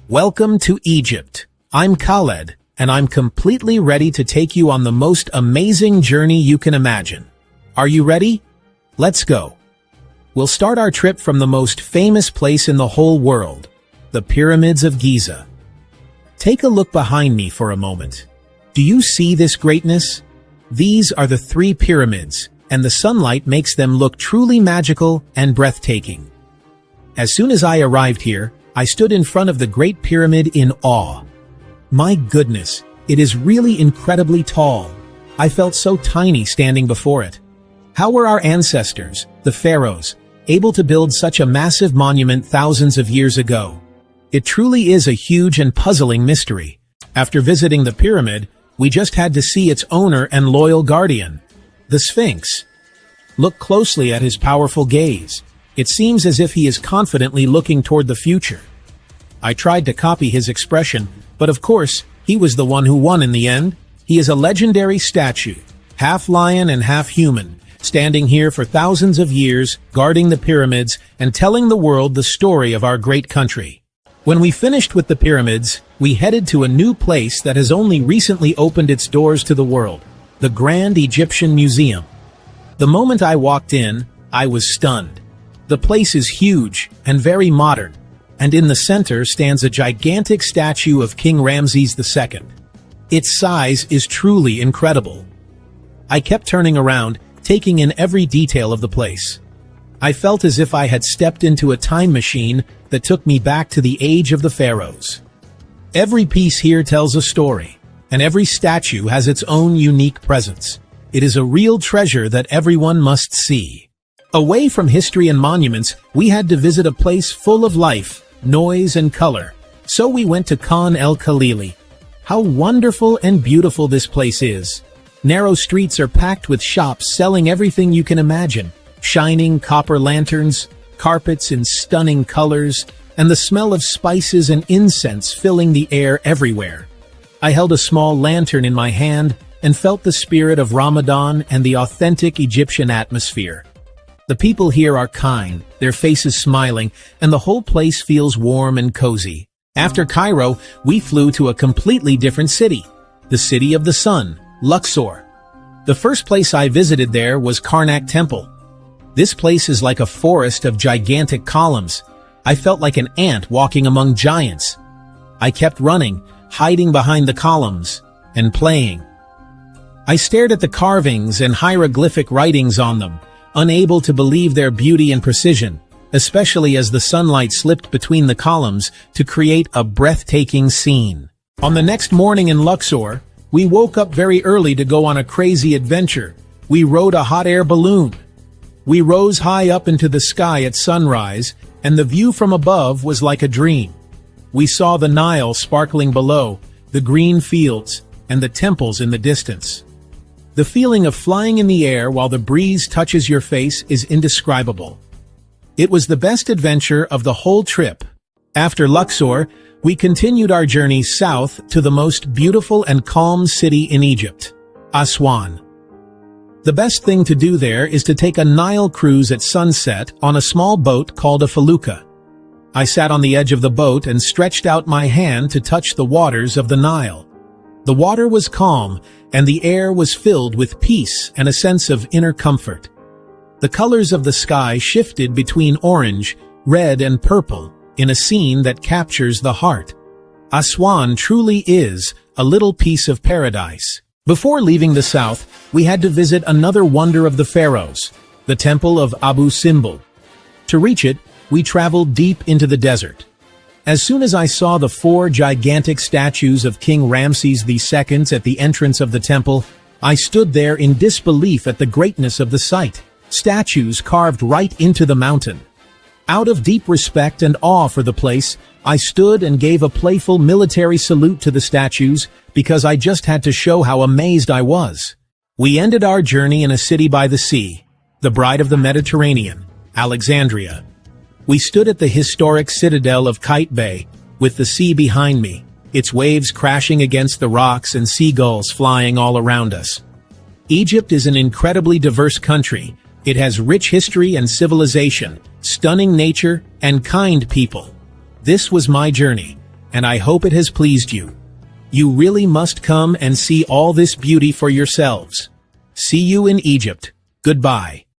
Welcome to Egypt. I'm Khaled, and I'm completely ready to take you on the most amazing journey you can imagine. Are you ready? Let's go. We'll start our trip from the most famous place in the whole world, the Pyramids of Giza. Take a look behind me for a moment. Do you see this greatness? These are the 3 pyramids, and the sunlight makes them look truly magical and breathtaking. As soon as I arrived here, I stood in front of the Great Pyramid in awe. My goodness, it is really incredibly tall. I felt so tiny standing before it. How were our ancestors, the pharaohs, able to build such a massive monument thousands of years ago? It truly is a huge and puzzling mystery. After visiting the pyramid, we just had to see its owner and loyal guardian, the Sphinx. Look closely at his powerful gaze. It seems as if he is confidently looking toward the future. I tried to copy his expression, but of course, he was the one who won in the end. He is a legendary statue, half lion and half human, standing here for thousands of years, guarding the pyramids and telling the world the story of our great country. When we finished with the pyramids, we headed to a new place that has only recently opened its doors to the world, the Grand Egyptian Museum. The moment I walked in, I was stunned. The place is huge and very modern, and in the center stands a gigantic statue of King Ramses II. Its size is truly incredible. I kept turning around, taking in every detail of the place. I felt as if I had stepped into a time machine that took me back to the age of the pharaohs. Every piece here tells a story, and every statue has its own unique presence. It is a real treasure that everyone must see. Away from history and monuments, we had to visit a place full of life, noise, and color. So we went to Khan el-Khalili. How wonderful and beautiful this place is. Narrow streets are packed with shops selling everything you can imagine. Shining copper lanterns, carpets in stunning colors, and the smell of spices and incense filling the air everywhere. I held a small lantern in my hand and felt the spirit of Ramadan and the authentic Egyptian atmosphere. The people here are kind, their faces smiling, and the whole place feels warm and cozy. After Cairo, we flew to a completely different city, the City of the Sun, Luxor. The first place I visited there was Karnak Temple. This place is like a forest of gigantic columns. I felt like an ant walking among giants. I kept running, hiding behind the columns, and playing. I stared at the carvings and hieroglyphic writings on them, unable to believe their beauty and precision, especially as the sunlight slipped between the columns to create a breathtaking scene. On the next morning in Luxor, we woke up very early to go on a crazy adventure. We rode a hot air balloon. We rose high up into the sky at sunrise, and the view from above was like a dream. We saw the Nile sparkling below, the green fields, and the temples in the distance. The feeling of flying in the air while the breeze touches your face is indescribable. It was the best adventure of the whole trip. After Luxor, we continued our journey south to the most beautiful and calm city in Egypt, Aswan. The best thing to do there is to take a Nile cruise at sunset on a small boat called a felucca. I sat on the edge of the boat and stretched out my hand to touch the waters of the Nile. The water was calm, and the air was filled with peace and a sense of inner comfort. The colors of the sky shifted between orange, red, and purple in a scene that captures the heart. Aswan truly is a little piece of paradise. Before leaving the south, we had to visit another wonder of the pharaohs, the Temple of Abu Simbel. To reach it, we traveled deep into the desert. As soon as I saw the 4 gigantic statues of King Ramses II at the entrance of the temple, I stood there in disbelief at the greatness of the sight. Statues carved right into the mountain. Out of deep respect and awe for the place, I stood and gave a playful military salute to the statues because I just had to show how amazed I was. We ended our journey in a city by the sea, the bride of the Mediterranean, Alexandria. We stood at the historic citadel of Kite Bay, with the sea behind me, its waves crashing against the rocks and seagulls flying all around us. Egypt is an incredibly diverse country. It has rich history and civilization, stunning nature, and kind people. This was my journey, and I hope it has pleased you. You really must come and see all this beauty for yourselves. See you in Egypt. Goodbye.